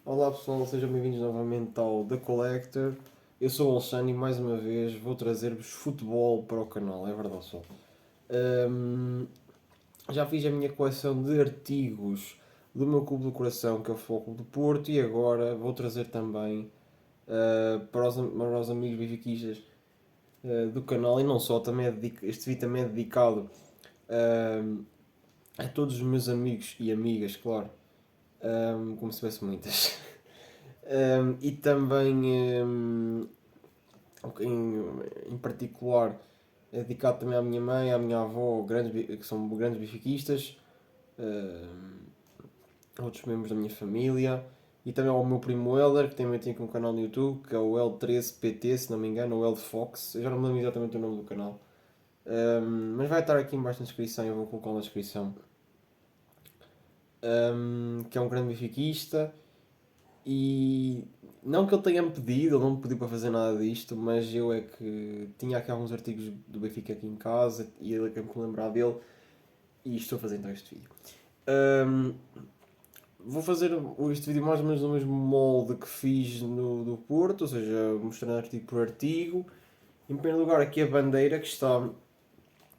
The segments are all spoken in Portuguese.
Olá pessoal, sejam bem-vindos novamente ao The Collector. Eu sou o Alexandre e mais uma vez vou trazer-vos futebol para o canal, é verdade pessoal. Ahm, já fiz a minha coleção de artigos do meu clube do coração, que é o Futebol Clube do Porto, e agora vou trazer também para os amigos benfiquistas do canal, e não só, este vídeo também é dedicado a todos os meus amigos e amigas, claro, como se tivesse muitas. E também, em particular, é dedicado também à minha mãe, à minha avó, que são grandes benfiquistas, outros membros da minha família, e também ao meu primo Elder, que também tem aqui um canal no YouTube, que é o L13PT, se não me engano, ou L Fox, eu já não me lembro exatamente o nome do canal. Mas vai estar aqui embaixo na descrição, eu vou colocar na descrição. Que é um grande benfiquista. E não que ele tenha-me pedido, ele não me pediu para fazer nada disto, mas eu é que tinha aqui alguns artigos do Benfica aqui em casa e ele é que me lembrar dele e estou a fazer então este vídeo. Ahm, vou fazer este vídeo mais ou menos no mesmo molde que fiz no do Porto, ou seja, mostrando artigo por artigo. Em primeiro lugar, aqui a bandeira que está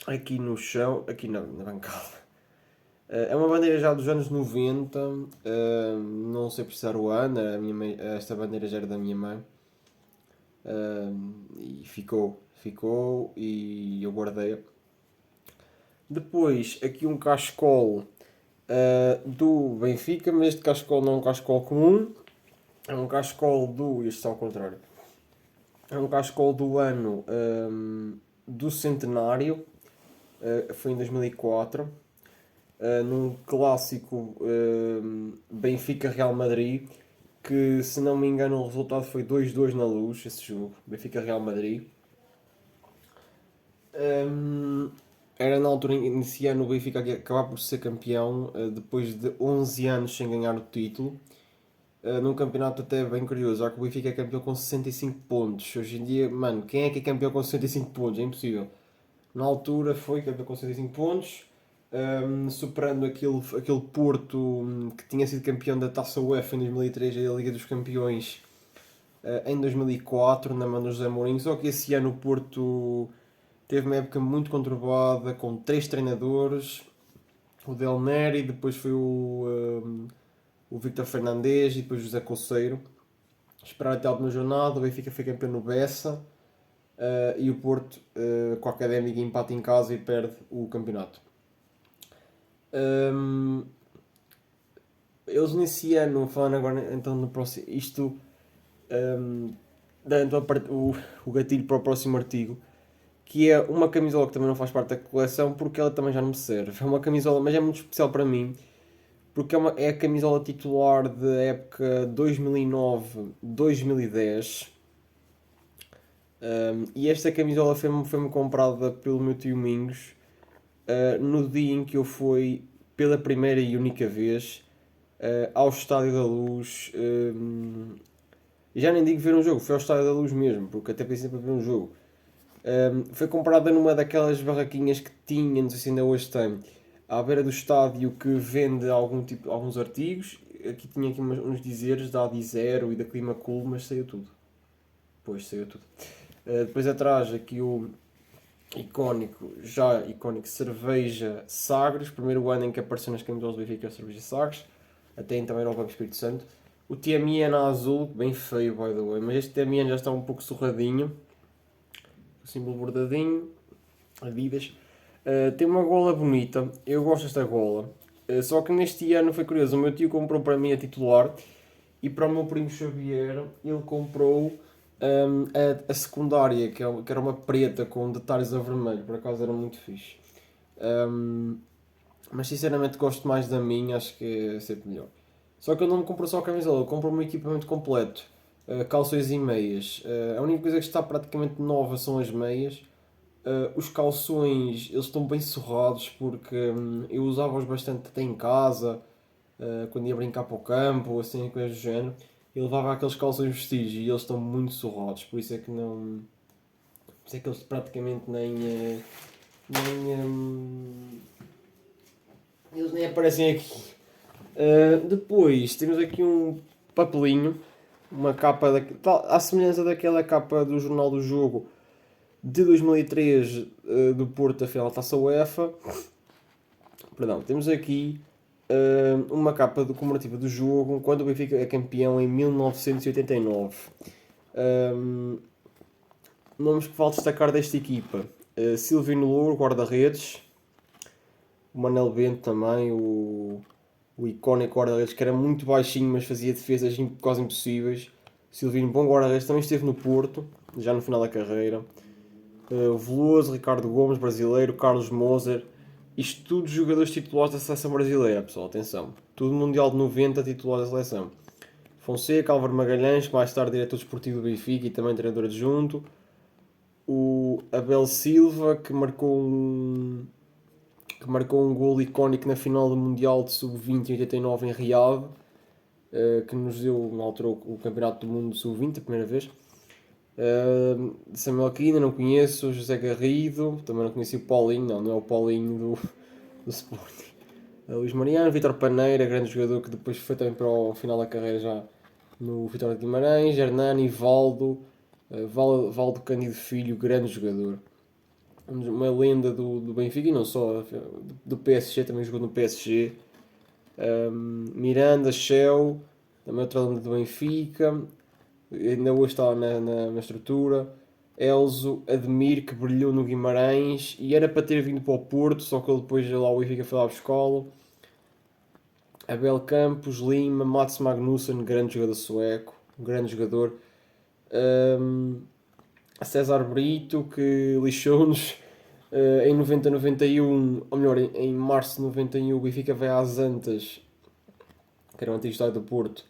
aqui no chão, aqui na bancada. É uma bandeira já dos anos 90, não sei precisar o ano, esta bandeira já era da minha mãe. E ficou e eu guardei. Depois, aqui um cascol do Benfica, mas este cascol não é um cascol comum, é um cascol do. Este está ao contrário. É um cascol do ano do centenário, foi em 2004. Num clássico Benfica-Real Madrid, que se não me engano o resultado foi 2-2 na Luz, esse jogo, Benfica-Real Madrid. Era na altura iniciando o Benfica a acabar por ser campeão, depois de 11 anos sem ganhar o título. Num campeonato até bem curioso, já que o Benfica é campeão com 65 pontos. Hoje em dia, mano, quem é que é campeão com 65 pontos? É impossível. Na altura foi campeão com 65 pontos, superando aquele Porto que tinha sido campeão da Taça UEFA em 2003 e da Liga dos Campeões em 2004, na mão do José Mourinho. Só que esse ano o Porto teve uma época muito conturbada, com 3 treinadores, o Del Neri, depois foi o Víctor Fernandes e depois o José Conceiro. Esperar até a última jornada, o Benfica foi campeão no Bessa e o Porto, com a Académica, empata em casa e perde o campeonato. Eles nesse ano, falando agora então no próximo, dando o gatilho para o próximo artigo, que é uma camisola que também não faz parte da coleção porque ela também já não me serve. É uma camisola, mas é muito especial para mim porque é a camisola titular da época 2009-2010. E esta camisola foi-me comprada pelo meu tio Mingos no dia em que eu fui pela primeira e única vez ao Estádio da Luz. Já nem digo ver um jogo, foi ao Estádio da Luz mesmo, porque até pensei para ver um jogo. Foi comprada numa daquelas barraquinhas que tinha, não sei se ainda hoje tem, à beira do estádio, que vende alguns artigos. Aqui tinha aqui uns dizeres da Adizero e da Clima Cool, mas saiu tudo. Pois, saiu tudo. Depois atrás aqui o já icónico Cerveja Sagres, primeiro ano em que apareceu nas camisolas do Benfica a Cerveja Sagres, até então era o Banco Espírito Santo. O TMN azul, bem feio by the way, mas este TMN já está um pouco surradinho, o símbolo bordadinho, Adidas. Tem uma gola bonita, eu gosto desta gola, só que neste ano foi curioso, o meu tio comprou para mim a titular e para o meu primo Xavier ele comprou a secundária, que era uma preta com detalhes a vermelho, por acaso era muito fixe. Mas sinceramente gosto mais da minha, acho que é sempre melhor. Só que eu não me compro só a camisola, eu compro um equipamento completo. Calções e meias. A única coisa que está praticamente nova são as meias. Os calções, eles estão bem surrados porque eu usava-os bastante até em casa, quando ia brincar para o campo, assim, coisas do género. Eu levava aqueles calções vestidos e eles estão muito surrados, por isso é que não. Por isso é que eles praticamente nem eles nem aparecem aqui. Depois temos aqui papelinho, uma capa à semelhança daquela capa do Jornal do Jogo de 2003 do Porto, a final da Taça UEFA. Perdão, temos aqui uma capa comemorativa do jogo quando o Benfica é campeão em 1989. Nomes que vale destacar desta equipa: Silvino Louro, guarda-redes, o Manel Bento também, o icónico guarda-redes que era muito baixinho, mas fazia defesas quase impossíveis. Silvino, bom guarda-redes, também esteve no Porto, já no final da carreira. O Veloso, Ricardo Gomes, brasileiro, Carlos Moser. Isto tudo jogadores titulares da seleção brasileira, pessoal, atenção. Tudo Mundial de 90 titulares da seleção. Fonseca, Álvaro Magalhães, que mais tarde diretor desportivo do Benfica e também treinador adjunto. O Abel Silva, que marcou um gol icónico na final do Mundial de Sub-20 em 89 em Riad, que nos deu, na altura, o Campeonato do Mundo Sub-20, a primeira vez. Samuel Aquino, não conheço. José Garrido, também não conheci. O Paulinho, não é o Paulinho do Sporting. Luís Mariano, Vítor Paneira, grande jogador que depois foi também para o final da carreira já no Vitória de Guimarães. Hernani, Valdo, Valdo Cândido Filho, grande jogador. Uma lenda do Benfica e não só, do PSG, também jogou no PSG. Miranda, Shell, também outra lenda do Benfica, ainda hoje está na estrutura. Elzo, Ademir, que brilhou no Guimarães e era para ter vindo para o Porto, só que ele depois lá o Benfica foi lá buscá-lo. Abel Campos, Lima, Mats Magnussen, grande jogador sueco, grande jogador. César Brito, que lixou-nos em 90-91, ou melhor, em março de 91, o Benfica veio às Antas, que era o antigo estádio do Porto,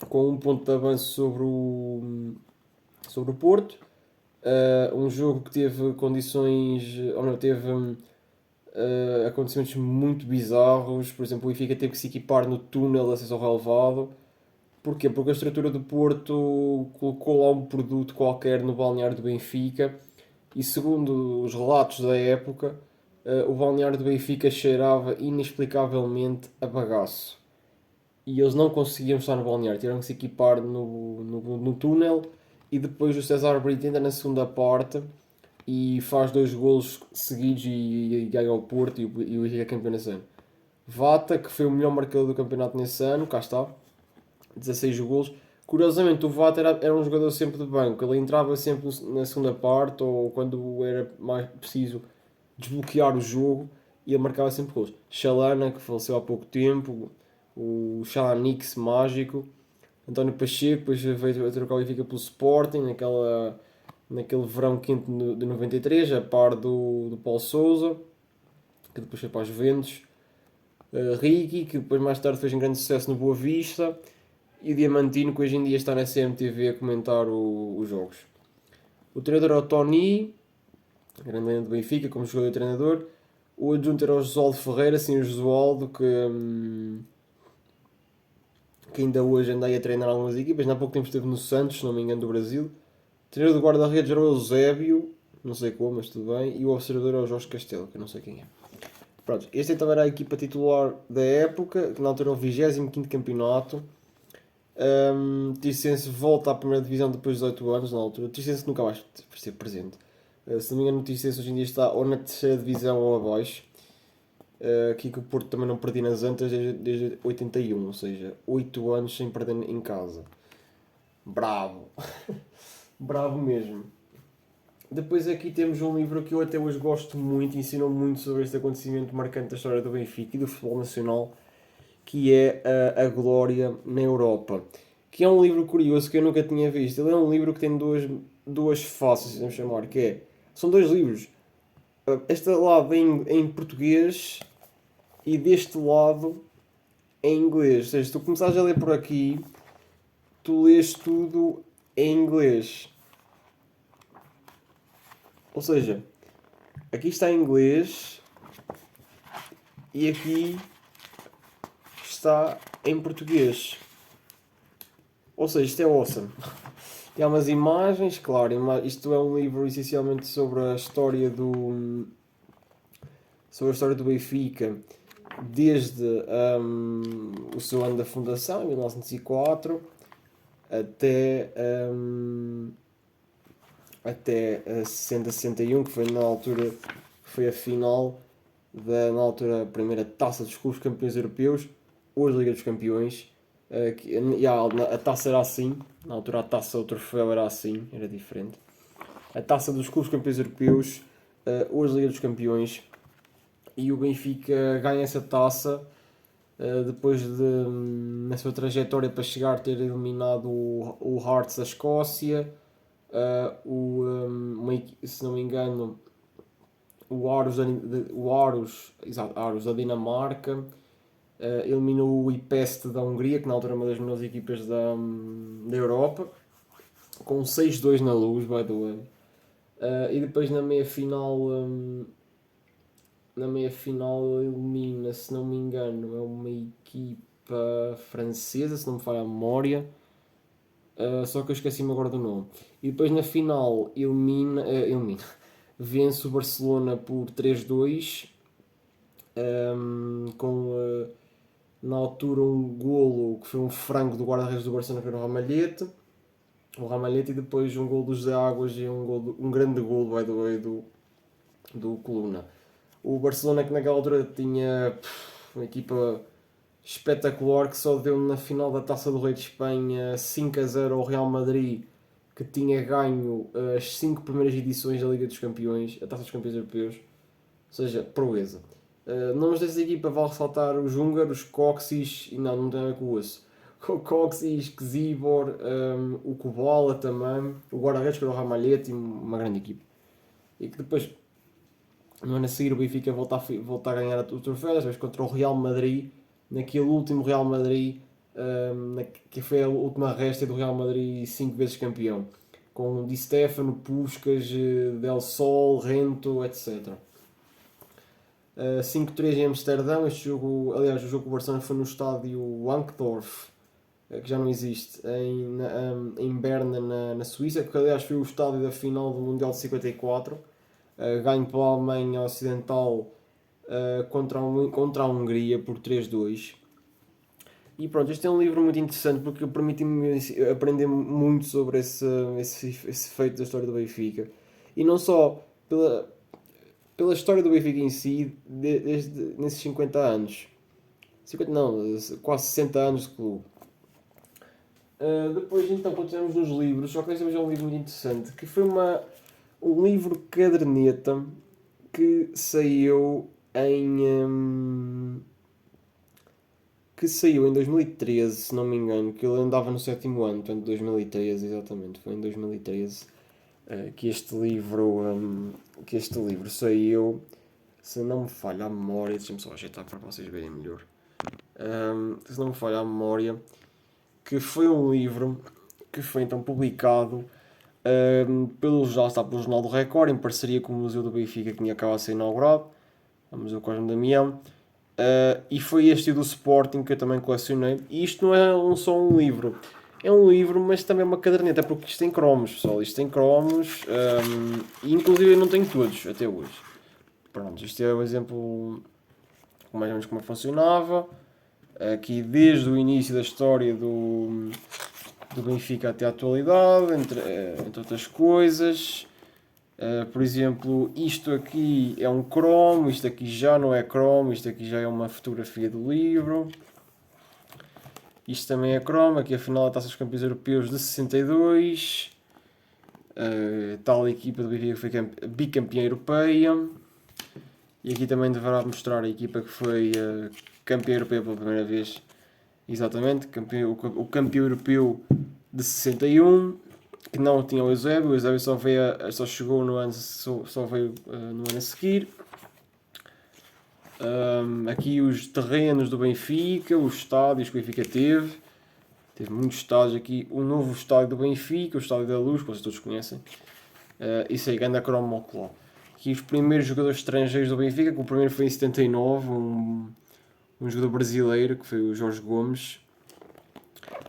com um ponto de avanço sobre o Porto. Um jogo que teve condições, ou não, teve acontecimentos muito bizarros. Por exemplo, o Benfica teve que se equipar no túnel de acesso ao relevado. Porquê? Porque a estrutura do Porto colocou lá um produto qualquer no balneário do Benfica e, segundo os relatos da época, o balneário do Benfica cheirava inexplicavelmente a bagaço. E eles não conseguiam estar no balneário, tiveram que se equipar no túnel. E depois o César Brito entra na segunda parte e faz 2 golos seguidos e ganha o Porto e o Benfica é campeão nesse ano. Vata, que foi o melhor marcador do campeonato nesse ano, cá está, 16 golos. Curiosamente, o Vata era um jogador sempre de banco, ele entrava sempre na segunda parte ou quando era mais preciso desbloquear o jogo e ele marcava sempre golos. Chalana, que faleceu há pouco tempo, o Chalanix mágico, António Pacheco, depois veio a trocar o Benfica pelo Sporting, naquele verão quente de 93, a par do Paulo Sousa, que depois foi para os Juventus. Ricky, que depois mais tarde fez um grande sucesso no Boa Vista. E o Diamantino, que hoje em dia está na CMTV a comentar os jogos. O treinador é o Tony, grande lenda do Benfica, como jogador e treinador. O adjunto era o Josualdo Ferreira, sim, o Josualdo, que ainda hoje anda aí a treinar algumas equipas. Há pouco tempo esteve no Santos, se não me engano, do Brasil. O treinador do guarda-redes era o Eusébio, não sei como, mas tudo bem. E o observador é o Jorge Castelo, que eu não sei quem é. Pronto, este então era a equipa titular da época, que na altura era o 25º campeonato. Ticense volta à primeira divisão depois de 18 anos, na altura. Ticense nunca mais esteve presente. Se não me engano, o Ticense hoje em dia está ou na terceira divisão ou abaixo. Aqui que o Porto também não perdia nas Antas desde 81, ou seja, 8 anos sem perder em casa. Bravo! Bravo mesmo. Depois aqui temos um livro que eu até hoje gosto muito, ensinou muito sobre este acontecimento marcante da história do Benfica e do futebol nacional, que é a Glória na Europa. Que é um livro curioso que eu nunca tinha visto. Ele é um livro que tem duas faces, se vamos chamar, que é... São 2 livros. Este lado em português e deste lado em inglês. Ou seja, se tu começares a ler por aqui, tu lês tudo em inglês. Ou seja, aqui está em inglês e aqui está em português. Ou seja, isto é awesome. E há umas imagens, claro, isto é um livro essencialmente sobre a história do Benfica desde o seu ano da fundação, em 1904, até, até 60-61, que foi na altura, foi a final na altura, a primeira taça dos clubes campeões europeus, hoje Liga dos Campeões. A taça era assim, na altura a taça, o troféu era assim, era diferente. A taça dos clubes campeões europeus, hoje Liga dos Campeões, e o Benfica ganha essa taça depois de, na sua trajetória para chegar, ter eliminado o Hearts da Escócia, se não me engano, o Aros da Dinamarca, eliminou o IPEST da Hungria, que na altura era uma das melhores equipas da Europa, com 6-2 na Luz, by the way. E depois na meia final elimina, se não me engano, é uma equipa francesa, se não me falha a memória. Só que eu esqueci-me agora do nome. E depois na final vence o Barcelona por 3-2, com na altura um golo que foi um frango do guarda-redes do Barcelona, que era o Ramalhete, e depois um golo do José Águas e um grande golo, by the way, do Coluna. O Barcelona, que naquela altura tinha uma equipa espetacular, que só deu na final da Taça do Rei de Espanha 5-0 ao Real Madrid, que tinha ganho as 5 primeiras edições da Liga dos Campeões, a Taça dos Campeões Europeus, ou seja, proeza. Nomes dessa equipa vale ressaltar os húngaros, Kocsis, e não tem a ver com o osso. Kocsis, Czibor, o Kubala também, o guarda-redes que era o Ramalhete, uma grande equipa. E que depois, no ano a seguir, o Benfica volta a ganhar o troféu, desta vez contra o Real Madrid, naquele último Real Madrid, que foi a última resta do Real Madrid 5 vezes campeão, com Di Stefano, Puskas, Del Sol, Rento, etc. 5-3 em Amsterdão. Este jogo, aliás, o jogo com o Barcelona foi no estádio Wankdorf, que já não existe, em Berna, na Suíça, que aliás foi o estádio da final do Mundial de 54, ganho pela Alemanha Ocidental contra a Hungria por 3-2. E pronto, este é um livro muito interessante porque permite-me aprender muito sobre esse feito da história do Benfica. E não só pela história do Benfica em si, desde nesses 50 anos. 50 não, quase 60 anos de clube. Depois então continuamos nos livros, só que desta vez é um livro muito interessante, que foi um livro caderneta que saiu em 2013, se não me engano, que ele andava no 7º ano, portanto 2013, exatamente, foi em 2013 que este livro saiu, se não me falha a memória, deixa-me só ajeitar para vocês verem melhor, se não me falha a memória, que foi um livro que foi então publicado pelo Jornal do Record, em parceria com o Museu do Benfica, que tinha acabado de ser inaugurado, o Museu Cosme Damião. E foi este do Sporting que eu também colecionei. E isto não é só um livro, é um livro, mas também é uma caderneta, porque isto tem cromos, pessoal. Isto tem cromos, e inclusive eu não tenho todos até hoje. Pronto, isto é um exemplo mais ou menos como funcionava. Aqui desde o início da história do Benfica até a atualidade, entre outras coisas. Por exemplo, isto aqui é um cromo, isto aqui já não é cromo, isto aqui já é uma fotografia do livro. Isto também é cromo, aqui a final da Taça dos Campeões Europeus de 62. Tal equipa do Benfica que foi bicampeã europeia. E aqui também deverá mostrar a equipa que foi campeã europeia pela primeira vez. Exatamente, o campeão europeu de 61, que não tinha o Eusébio só chegou no ano, só veio no ano a seguir. Aqui os terrenos do Benfica, os estádios que o Benfica teve muitos estádios aqui, o novo estádio do Benfica, o Estádio da Luz, que vocês todos conhecem, isso aí, ganda cromo ocular. Aqui os primeiros jogadores estrangeiros do Benfica, que o primeiro foi em 79, um jogador brasileiro, que foi o Jorge Gomes,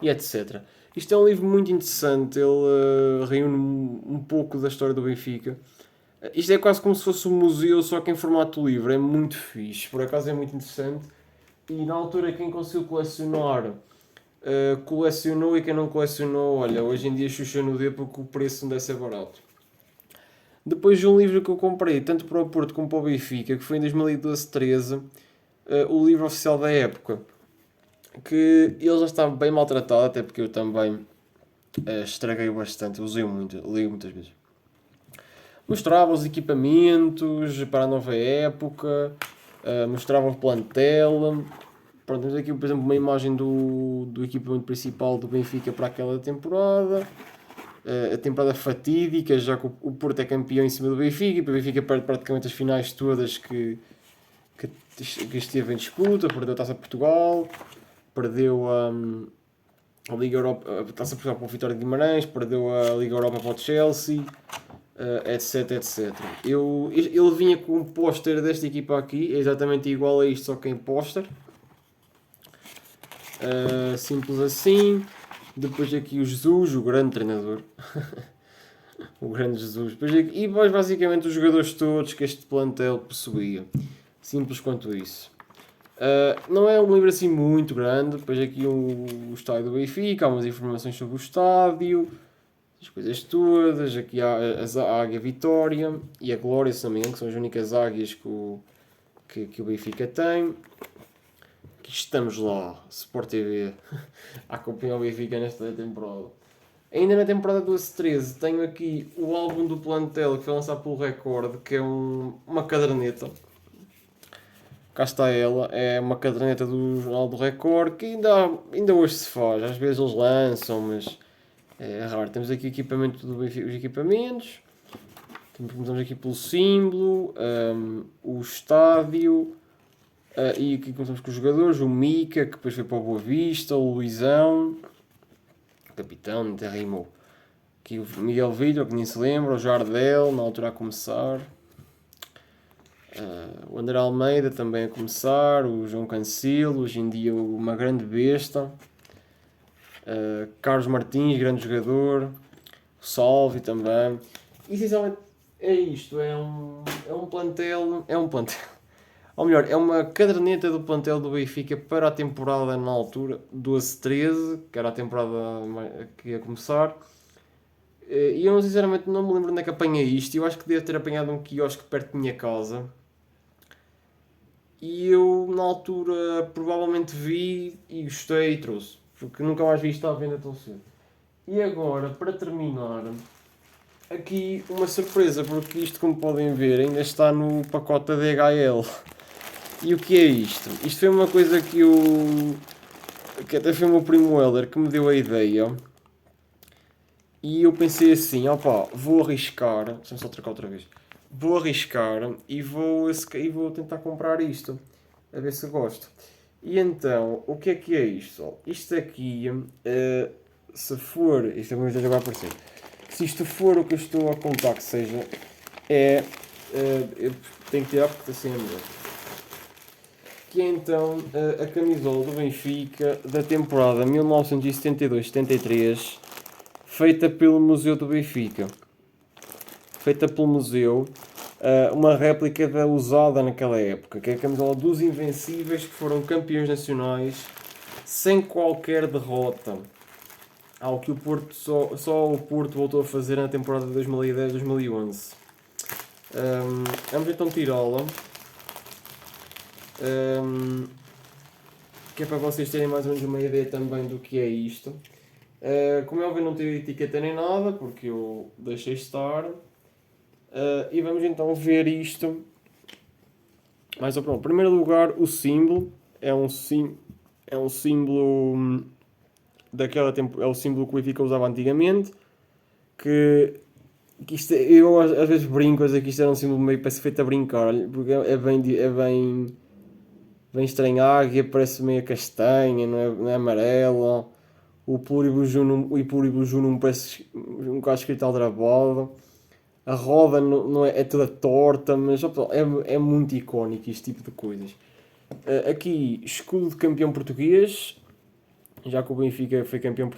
e etc. Isto é um livro muito interessante, ele reúne um pouco da história do Benfica. Isto é quase como se fosse um museu, só que em formato livre, é muito fixe, por acaso é muito interessante. E na altura quem conseguiu colecionar, colecionou, e quem não colecionou, olha, hoje em dia xuxa no dedo porque o preço não deve ser barato. Depois de um livro que eu comprei, tanto para o Porto como para o Benfica, que foi em 2012-13, o livro oficial da época, que ele já estava bem maltratado, até porque eu também estraguei bastante, usei muito, li muitas vezes. Mostrava os equipamentos para a nova época, mostrava o plantel. Pronto, temos aqui, por exemplo, uma imagem do equipamento principal do Benfica para aquela temporada. A temporada fatídica, já que o Porto é campeão em cima do Benfica, e o Benfica perde praticamente as finais todas que esteve em disputa, perdeu a Taça de Portugal, perdeu a Liga Europa, a Taça de Portugal para o Vitória de Guimarães, perdeu a Liga Europa para o Chelsea, etc, etc. Ele vinha com um póster desta equipa aqui, é exatamente igual a isto, só que em póster. Simples assim. Depois aqui o Jesus, o grande treinador. O grande Jesus. E depois basicamente os jogadores todos que este plantel possuía. Simples quanto isso. Não é um livro assim muito grande. Depois aqui o estádio do Benfica, há umas informações sobre o estádio, as coisas todas. Aqui há a Águia Vitória e a Glória também, que são as únicas águias que o Benfica tem. Aqui estamos lá, Sport TV, a acompanhar o Benfica nesta temporada. Ainda na temporada 12-13 tenho aqui o álbum do plantel que foi lançado pelo Record, que é uma caderneta. Cá está ela, é uma caderneta do Jornal do Record que ainda hoje se faz. Às vezes eles lançam, mas é raro. Temos aqui o equipamento do Benfica, os equipamentos. Começamos aqui pelo símbolo, o estádio, e aqui começamos com os jogadores. O Mica, que depois foi para o Boa Vista, o Luizão, capitão, não te rimou. Aqui o Miguel Vítor, que nem se lembra, o Jardel, na altura a começar. O André Almeida também a começar, o João Cancelo, hoje em dia uma grande besta. Carlos Martins, grande jogador. O Salvi também. E essencialmente é isto, é um plantel. Ou melhor, é uma caderneta do plantel do Benfica para a temporada na altura, 12-13, que era a temporada que ia começar. E eu sinceramente não me lembro onde é que apanhei isto. Eu acho que devo ter apanhado um quiosque perto da minha casa. E eu na altura provavelmente vi e gostei e trouxe. Porque nunca mais vi isto à venda tão cedo. E agora, para terminar, aqui uma surpresa, porque isto, como podem ver, ainda está no pacote da DHL. E o que é isto? Isto foi uma coisa que até foi o meu primo Helder que me deu a ideia. E eu pensei assim, opá, vou arriscar. Deixa-me só trocar outra vez. Vou arriscar e vou tentar comprar isto. A ver se gosto. E então, o que é isto? Isto aqui, se for... Isto é muito agora a aparecer. Se isto for o que eu estou a contar que seja, eu tenho que tirar porque está sem a melhor. Que é então a camisola do Benfica da temporada 1972-73, feita pelo Museu do Benfica. Feita pelo Museu, uma réplica da usada naquela época, que é a camisola dos Invencíveis, que foram campeões nacionais sem qualquer derrota. Algo que o Porto só o Porto voltou a fazer na temporada de 2010-2011. Vamos então tirá-la. Que é para vocês terem mais ou menos uma ideia também do que é isto. Como é óbvio, não tem etiqueta nem nada, porque eu deixei estar. E vamos então ver isto. Mais ou menos. Em primeiro lugar, o símbolo é um símbolo daquela tempo, é o símbolo que o Benfica usava antigamente. Que isto, eu às vezes brinco a dizer que isto era um símbolo meio parece feito a brincar, porque é bem estranho. A águia parece meio castanha, não é amarela. O Pluribuju não parece um bocado escrito aldrabado. A roda não é toda torta, mas é muito icónico este tipo de coisas. Aqui, escudo de campeão português, já que o Benfica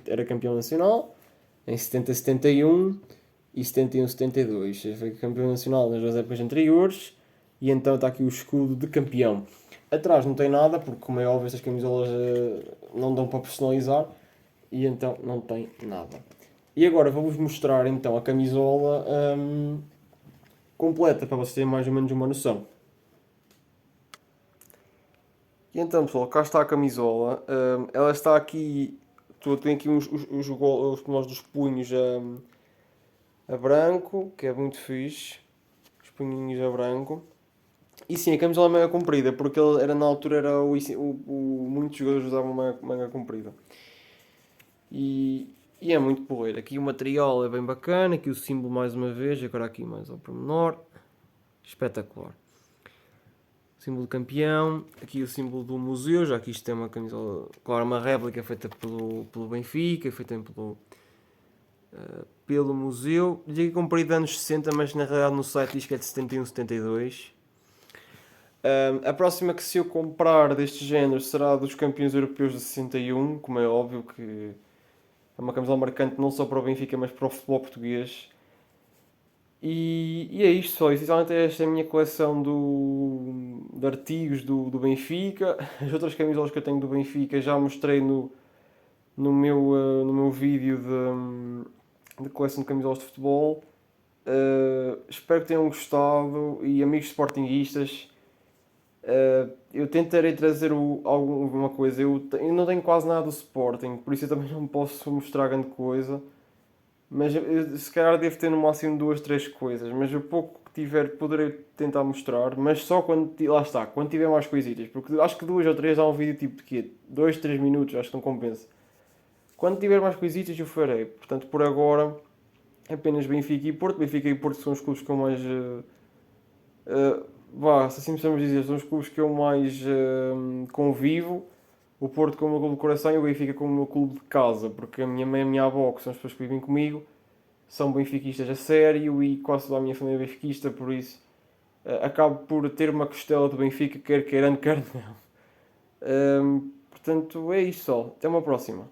era campeão nacional, em 70-71 e 71-72. Foi campeão nacional nas duas épocas anteriores, e então está aqui o escudo de campeão. Atrás não tem nada, porque como é óbvio estas camisolas não dão para personalizar e então não tem nada. E agora vou-vos mostrar então a camisola completa para vocês terem mais ou menos uma noção. E então pessoal, cá está a camisola. Ela está aqui. Tem aqui os nós dos punhos a branco, que é muito fixe. Os punhinhos a branco. E sim, a camisola é manga comprida, porque ele era, na altura era muitos jogadores usavam manga comprida. E é muito porreiro. Aqui o material é bem bacana, aqui o símbolo mais uma vez, agora aqui mais ao pormenor. Espetacular. Símbolo de campeão, aqui o símbolo do museu, já que isto tem uma camisola, claro, uma réplica feita pelo Benfica, feita pelo museu. Digo que comprei de anos 60, mas na realidade no site diz que é de 71, 72. A próxima que se eu comprar deste género será dos campeões europeus de 61, como é óbvio que é uma camisola marcante não só para o Benfica, mas para o futebol português. E é isto só, essencialmente esta é a minha coleção de artigos do Benfica. As outras camisolas que eu tenho do Benfica já mostrei no meu vídeo de coleção de camisolas de futebol. Espero que tenham gostado e amigos sportinguistas. Eu tentarei trazer alguma coisa. Eu não tenho quase nada do Sporting, por isso eu também não posso mostrar grande coisa. Mas se calhar devo ter no máximo duas, três coisas. Mas o pouco que tiver poderei tentar mostrar. Mas só quando. Lá está, quando tiver mais coisitas. Porque acho que duas ou três dá um vídeo tipo de quê? 2, 3 minutos, acho que não compensa. Quando tiver mais coisitas eu farei. Portanto, por agora, apenas Benfica e Porto. Benfica e Porto são os clubes que eu mais. Vá, se assim precisamos dizer, são os clubes que eu mais convivo. O Porto como o meu clube de coração e o Benfica como o meu clube de casa. Porque a minha mãe e a minha avó, que são as pessoas que vivem comigo, são benfiquistas a sério e quase toda a minha família é benfiquista, por isso acabo por ter uma costela do Benfica, quer queirando, quer não. Portanto, é isso só. Até uma próxima.